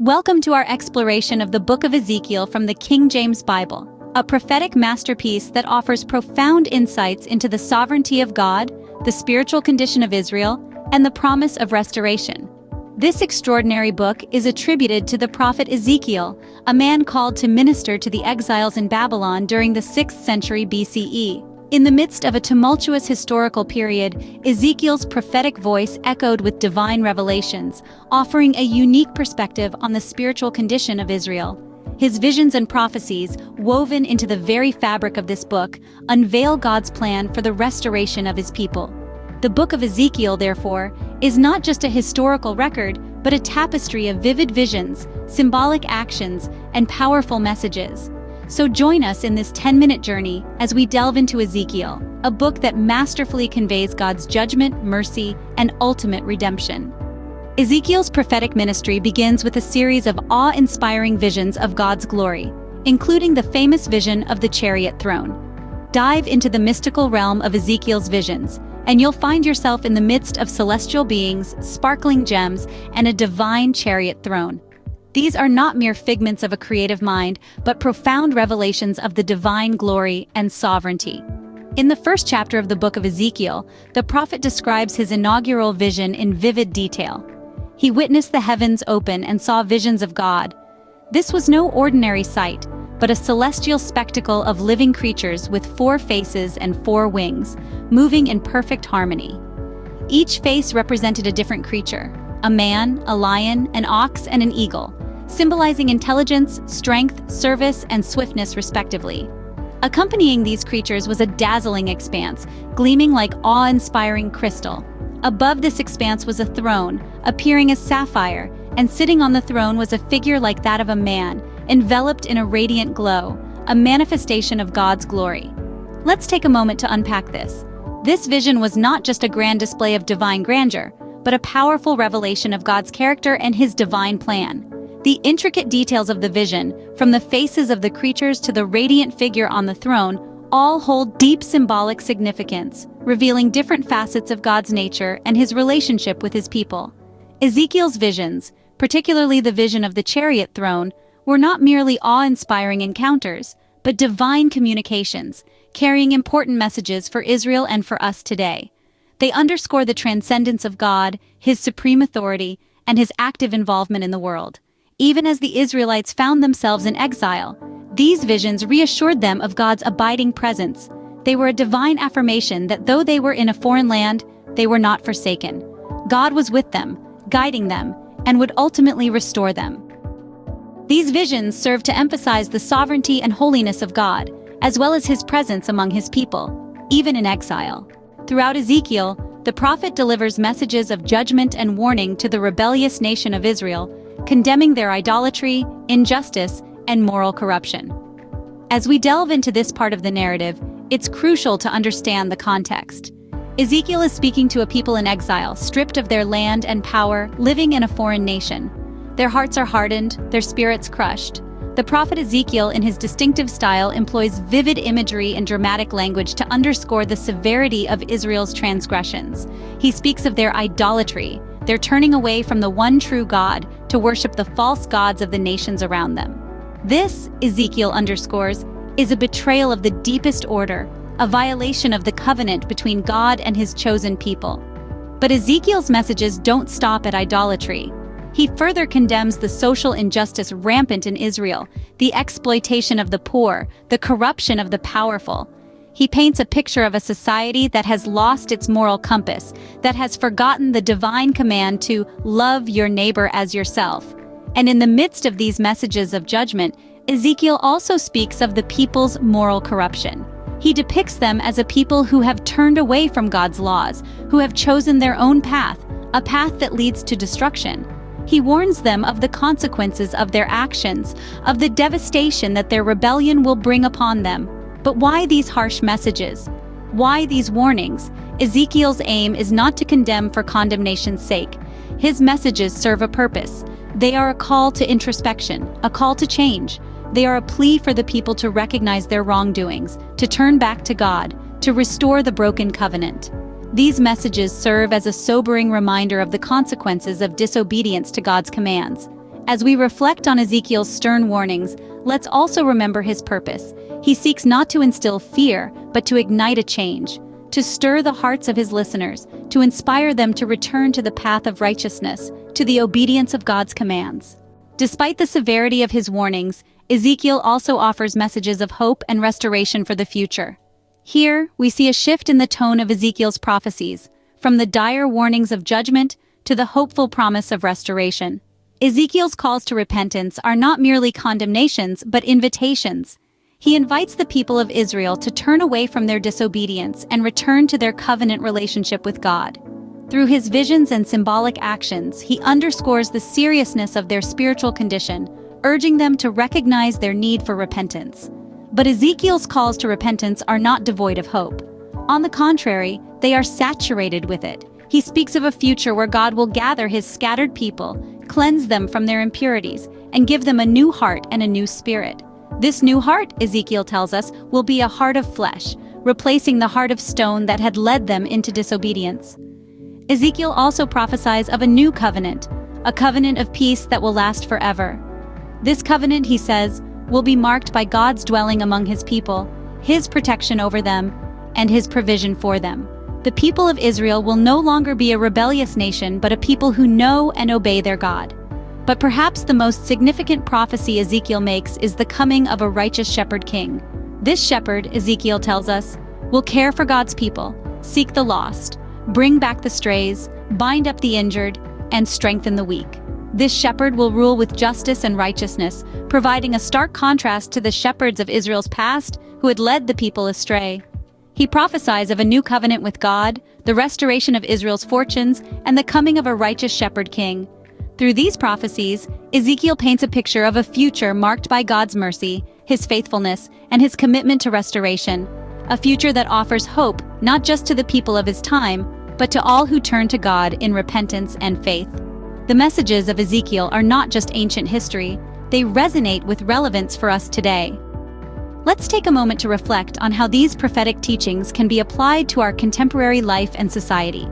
Welcome to our exploration of the Book of Ezekiel from the King James Bible, a prophetic masterpiece that offers profound insights into the sovereignty of God, the spiritual condition of Israel, and the promise of restoration. This extraordinary book is attributed to the prophet Ezekiel, a man called to minister to the exiles in Babylon during the 6th century BCE. In the midst of a tumultuous historical period, Ezekiel's prophetic voice echoed with divine revelations, offering a unique perspective on the spiritual condition of Israel. His visions and prophecies, woven into the very fabric of this book, unveil God's plan for the restoration of his people. The book of Ezekiel, therefore, is not just a historical record, but a tapestry of vivid visions, symbolic actions, and powerful messages. So join us in this 10-minute journey as we delve into Ezekiel, a book that masterfully conveys God's judgment, mercy, and ultimate redemption. Ezekiel's prophetic ministry begins with a series of awe-inspiring visions of God's glory, including the famous vision of the chariot throne. Dive into the mystical realm of Ezekiel's visions, and you'll find yourself in the midst of celestial beings, sparkling gems, and a divine chariot throne. These are not mere figments of a creative mind, but profound revelations of the divine glory and sovereignty. In the first chapter of the book of Ezekiel, the prophet describes his inaugural vision in vivid detail. He witnessed the heavens open and saw visions of God. This was no ordinary sight, but a celestial spectacle of living creatures with 4 faces and 4 wings, moving in perfect harmony. Each face represented a different creature: a man, a lion, an ox, and an eagle, symbolizing intelligence, strength, service, and swiftness respectively. Accompanying these creatures was a dazzling expanse, gleaming like awe-inspiring crystal. Above this expanse was a throne, appearing as sapphire, and sitting on the throne was a figure like that of a man, enveloped in a radiant glow, a manifestation of God's glory. Let's take a moment to unpack this. This vision was not just a grand display of divine grandeur, but a powerful revelation of God's character and his divine plan. The intricate details of the vision, from the faces of the creatures to the radiant figure on the throne, all hold deep symbolic significance, revealing different facets of God's nature and his relationship with his people. Ezekiel's visions, particularly the vision of the chariot throne, were not merely awe-inspiring encounters, but divine communications, carrying important messages for Israel and for us today. They underscore the transcendence of God, his supreme authority, and his active involvement in the world. Even as the Israelites found themselves in exile, these visions reassured them of God's abiding presence. They were a divine affirmation that though they were in a foreign land, they were not forsaken. God was with them, guiding them, and would ultimately restore them. These visions serve to emphasize the sovereignty and holiness of God, as well as his presence among his people, even in exile. Throughout Ezekiel, the prophet delivers messages of judgment and warning to the rebellious nation of Israel, condemning their idolatry, injustice, and moral corruption. As we delve into this part of the narrative, it's crucial to understand the context. Ezekiel is speaking to a people in exile, stripped of their land and power, living in a foreign nation. Their hearts are hardened, their spirits crushed. The prophet Ezekiel, in his distinctive style, employs vivid imagery and dramatic language to underscore the severity of Israel's transgressions. He speaks of their idolatry, their turning away from the one true God to worship the false gods of the nations around them. This, Ezekiel underscores, is a betrayal of the deepest order, a violation of the covenant between God and his chosen people. But Ezekiel's messages don't stop at idolatry. He further condemns the social injustice rampant in Israel, the exploitation of the poor, the corruption of the powerful. He paints a picture of a society that has lost its moral compass, that has forgotten the divine command to love your neighbor as yourself. And in the midst of these messages of judgment, Ezekiel also speaks of the people's moral corruption. He depicts them as a people who have turned away from God's laws, who have chosen their own path, a path that leads to destruction. He warns them of the consequences of their actions, of the devastation that their rebellion will bring upon them. But why these harsh messages? Why these warnings? Ezekiel's aim is not to condemn for condemnation's sake. His messages serve a purpose. They are a call to introspection, a call to change. They are a plea for the people to recognize their wrongdoings, to turn back to God, to restore the broken covenant. These messages serve as a sobering reminder of the consequences of disobedience to God's commands. As we reflect on Ezekiel's stern warnings, let's also remember his purpose. He seeks not to instill fear, but to ignite a change, to stir the hearts of his listeners, to inspire them to return to the path of righteousness, to the obedience of God's commands. Despite the severity of his warnings, Ezekiel also offers messages of hope and restoration for the future. Here, we see a shift in the tone of Ezekiel's prophecies, from the dire warnings of judgment to the hopeful promise of restoration. Ezekiel's calls to repentance are not merely condemnations, but invitations. He invites the people of Israel to turn away from their disobedience and return to their covenant relationship with God. Through his visions and symbolic actions, he underscores the seriousness of their spiritual condition, urging them to recognize their need for repentance. But Ezekiel's calls to repentance are not devoid of hope. On the contrary, they are saturated with it. He speaks of a future where God will gather his scattered people, cleanse them from their impurities, and give them a new heart and a new spirit. This new heart, Ezekiel tells us, will be a heart of flesh, replacing the heart of stone that had led them into disobedience. Ezekiel also prophesies of a new covenant, a covenant of peace that will last forever. This covenant, he says, will be marked by God's dwelling among his people, his protection over them, and his provision for them. The people of Israel will no longer be a rebellious nation, but a people who know and obey their God. But perhaps the most significant prophecy Ezekiel makes is the coming of a righteous shepherd king. This shepherd, Ezekiel tells us, will care for God's people, seek the lost, bring back the strays, bind up the injured, and strengthen the weak. This shepherd will rule with justice and righteousness, providing a stark contrast to the shepherds of Israel's past who had led the people astray. He prophesies of a new covenant with God, the restoration of Israel's fortunes, and the coming of a righteous shepherd king. Through these prophecies, Ezekiel paints a picture of a future marked by God's mercy, his faithfulness, and his commitment to restoration. A future that offers hope not just to the people of his time, but to all who turn to God in repentance and faith. The messages of Ezekiel are not just ancient history, they resonate with relevance for us today. Let's take a moment to reflect on how these prophetic teachings can be applied to our contemporary life and society.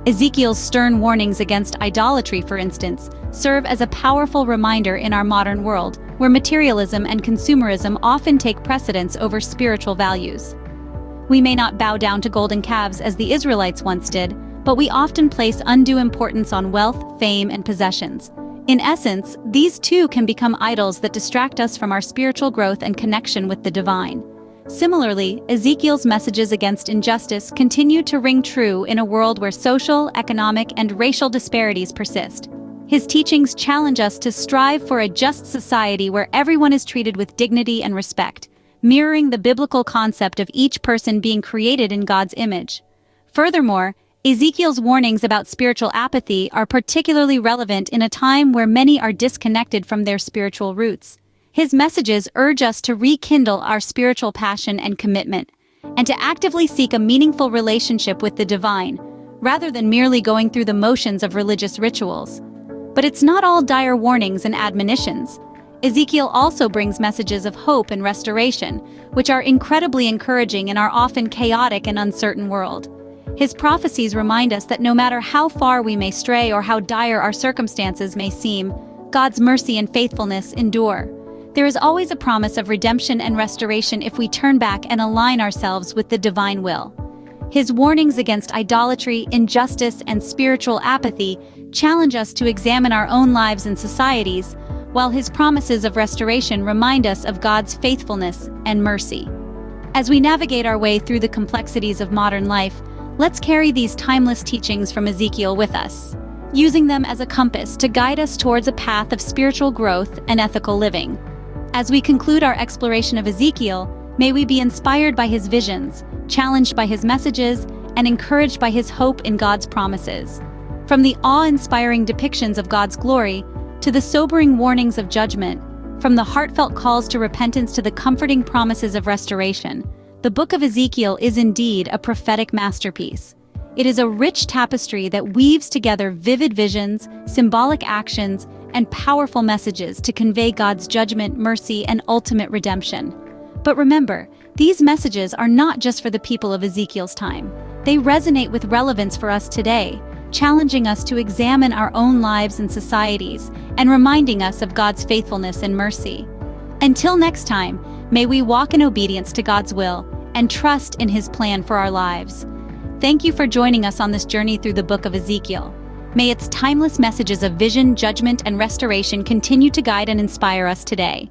Ezekiel's stern warnings against idolatry, for instance, serve as a powerful reminder in our modern world, where materialism and consumerism often take precedence over spiritual values. We may not bow down to golden calves as the Israelites once did, but we often place undue importance on wealth, fame, and possessions. In essence, these too can become idols that distract us from our spiritual growth and connection with the divine. Similarly, Ezekiel's messages against injustice continue to ring true in a world where social, economic, and racial disparities persist. His teachings challenge us to strive for a just society where everyone is treated with dignity and respect, mirroring the biblical concept of each person being created in God's image. Furthermore, Ezekiel's warnings about spiritual apathy are particularly relevant in a time where many are disconnected from their spiritual roots. His messages urge us to rekindle our spiritual passion and commitment, and to actively seek a meaningful relationship with the divine, rather than merely going through the motions of religious rituals. But it's not all dire warnings and admonitions. Ezekiel also brings messages of hope and restoration, which are incredibly encouraging in our often chaotic and uncertain world. His prophecies remind us that no matter how far we may stray or how dire our circumstances may seem, God's mercy and faithfulness endure. There is always a promise of redemption and restoration if we turn back and align ourselves with the divine will. His warnings against idolatry, injustice, and spiritual apathy challenge us to examine our own lives and societies, while his promises of restoration remind us of God's faithfulness and mercy. As we navigate our way through the complexities of modern life, let's carry these timeless teachings from Ezekiel with us, using them as a compass to guide us towards a path of spiritual growth and ethical living. As we conclude our exploration of Ezekiel, may we be inspired by his visions, challenged by his messages, and encouraged by his hope in God's promises. From the awe-inspiring depictions of God's glory to the sobering warnings of judgment, from the heartfelt calls to repentance to the comforting promises of restoration, the book of Ezekiel is indeed a prophetic masterpiece. It is a rich tapestry that weaves together vivid visions, symbolic actions, and powerful messages to convey God's judgment, mercy, and ultimate redemption. But remember, these messages are not just for the people of Ezekiel's time. They resonate with relevance for us today, challenging us to examine our own lives and societies, and reminding us of God's faithfulness and mercy. Until next time, may we walk in obedience to God's will and trust in His plan for our lives. Thank you for joining us on this journey through the book of Ezekiel. May its timeless messages of vision, judgment, and restoration continue to guide and inspire us today.